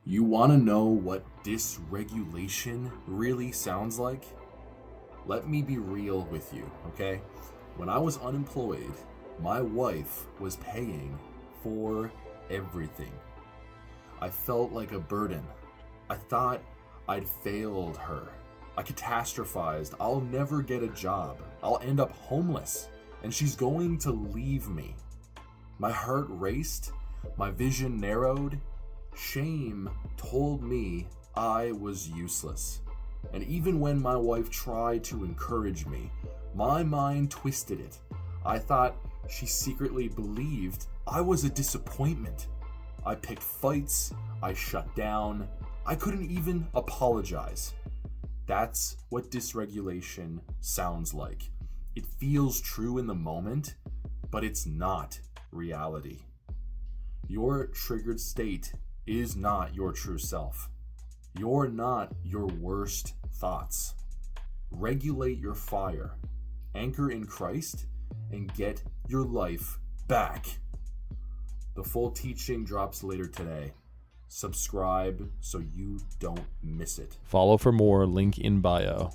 You want to know what dysregulation really sounds like? Let me be real with you, okay? When I was unemployed, my wife was paying for everything. I felt like a burden. I thought I'd failed her. I catastrophized. I'll never get a job. I'll end up homeless, and she's going to leave me. My heart raced. My vision narrowed. Shame told me I was useless. And even when my wife tried to encourage me, my mind twisted it. I thought she secretly believed I was a disappointment. I picked fights. I shut down. I couldn't even apologize. That's what dysregulation sounds like. It feels true in the moment, but it's not reality. Your triggered state is not your true self. You're not your worst thoughts. Regulate your fire, anchor in Christ, and get your life back. The full teaching drops later today. Subscribe so you don't miss it. Follow for more, link in bio.